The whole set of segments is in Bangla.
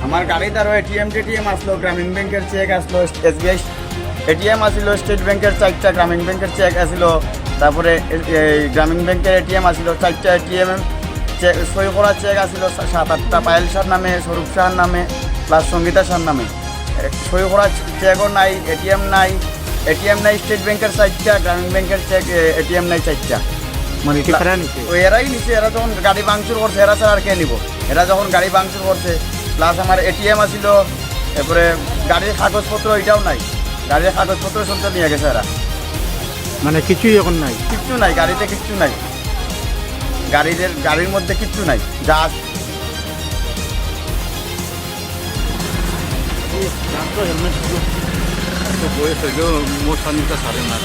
আমার গাড়িতে আরও টিএম আসলো, গ্রামীণ ব্যাংকের চেক আসলো, SBI এটিএম আসিল, স্টেট ব্যাংকের 4টা, গ্রামীণ ব্যাংকের চেক আসিল, তারপরে গ্রামীণ ব্যাংকের এটিএম আসিল 4টা, এটিএম সই করা চেক আসিল 7-8টা, পায়েল শাহর নামে, স্বরূপ শাহর নামে, প্লাস সঙ্গীতা শাহর নামে। সই করা চেকও নাই, এটিএম নাই, স্টেট ব্যাংকের 4টা, গ্রামীণ ব্যাংকের চেক এটিএম নাই 4টা। মানে এটি কারা নিছে? এরাই নিছে। এরা যখন গাড়ি ভাঙচুর করছে, এরা ছাড়া আর কে নিব? এরা যখন গাড়ি ভাঙচুর করছে, প্লাস আমার এটিএম আসিল, এরপরে গাড়ির কাগজপত্র এটাও নাই, গাড়ির কাগজপত্র সব নিয়ে গেছে এরা। মানে কিছুই এখন নাই? কিচ্ছু নাই, গাড়িতে কিচ্ছু নাই, গাড়ির মধ্যে কিচ্ছু নাই, যা বয়স হইলেও মোট স্বামীটা ছাড়ে না।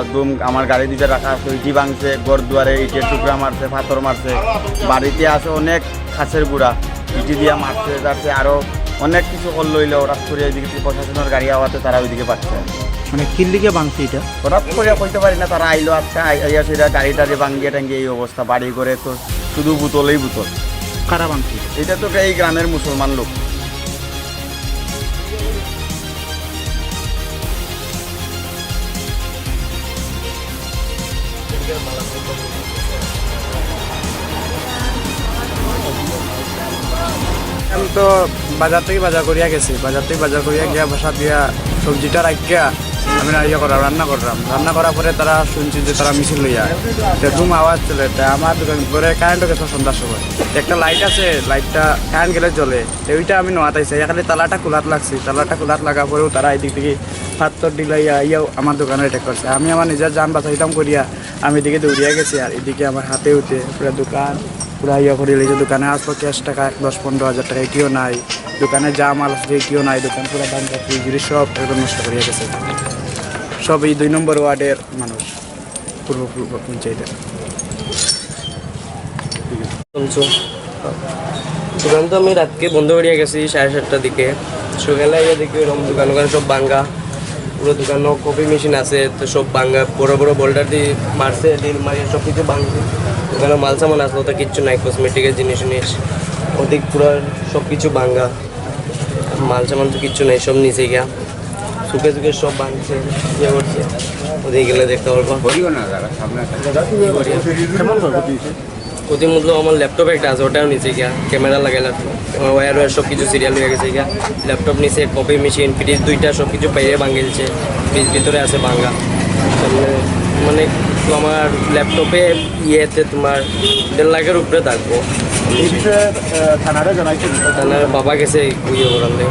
একদম আমার গাড়ি দুইটা রাখা আছে, ইটি ভাঙছে, ঘর দুয়ারে ইটের টুকরা মারছে, পাথর মারছে, বাড়িতে আছে অনেক খাসের গুঁড়া, ইটি দিয়া মারছে, যাচ্ছে আরও অনেক কিছু করল। হইলে হঠাৎ করে এদিকে প্রশাসনের গাড়ি আওয়াতে তারা ওইদিকে পাচ্ছে। মানে কিল দিকে ভাঙছে এটা? হঠাৎ করে কইতে পারি না, তারা আইলো আজকে আইয়া সেটা গাড়ি টাড়ি ভাঙ্গিয়ে টাঙ্গিয়ে এই অবস্থা, বাড়ি করে তো শুধু বোতলেই বোতল। কারা ভাঙছে? এটা তো এই গ্রামের মুসলমান লোক। আমি তো বাজার থেকে বাজার করিয়া গেছি, বাজার থেকে বাজার করিয়া গিয়া বাসা দিয়া সবজিটা রাখিয়া আমি রান্না করলাম। রান্না করার পরে তারা শুনছি যে তারা মিছিল লইয়া ধুম আওয়াজ চলে। তাই আমার দোকান পরে কারেন্টও গেছে সন্ধ্যার সময়, একটা লাইট আছে, লাইটটা কারেন্ট গেলে জ্বলে, ওইটা আমি নোয়াতাইছি। এখানে তালাটা খোলাত লাগছে, তালাটা খোলাত লাগা পরেও তারা এদিক থেকে পাত্তর ডিলাইয়া ইয়াও আমার দোকানে অ্যাটাক করছে। আমি আমার নিজের যান বাঁচাইতাম করিয়া আমি এদিকে দৌড়িয়া গেছি, আর এদিকে আমার হাতে উঠে পুরো দোকান পুরা ইয়া করে লেগেছে। দোকানে আসলো ক্যাশ টাকা 10-15 হাজার টাকা এটিও নাই, দোকানে যা মাল আছে এটিও নাই, দোকান পুরো ভাঙা ফ্রিজ সব এরকম নষ্ট করিয়া গেছে। সব এই 2 নম্বর ওয়ার্ডের মানুষ, পূর্ব পঞ্চায়েতের। দোকান তো আমি রাতকে বন্ধ করিয়া গেছি 7:30টার দিকে। সকালে আইয়া দেখি ওরকম দোকান সব ভাঙ্গা, পুরো দোকানও কফি মেশিন আছে তো সব ভাঙ্গা, বড় বড় বোল্ডার দিয়ে মারছে, ডিল মারিয়ে সব কিছু ভাঙছে। দোকানে মাল সামান আসলো তো কিচ্ছু নাই, কসমেটিকের জিনিস ওদিক পুরো সব কিছু ভাঙ্গা, মাল সামান তো কিচ্ছু নাই, সব নিচে গিয়া সুখে সুখে সব ভাঙছে, ইয়ে করছে। ওদিকে গেলে দেখতে পারবো ক্ষতি মূল্য। আমার ল্যাপটপ একটা আছে, ওটাও নিচে গিয়া ক্যামেরা লাগাই লাগলো, আমার ওয়ার সব কিছু সিরিয়াল হয়ে গেছে গিয়া। ল্যাপটপ নিচে, কপি মেশিন, ফ্রিজ 2টা সব কিছু বাইরে ভাঙিলছে, ফ্রিজ ভিতরে আছে ভাঙ্গা। মানে তো আমার ল্যাপটপে ইয়েতে তোমার 1.5 লাখের উপরে থাকবো। থানার বাবা গেছে ইয়ে করালে।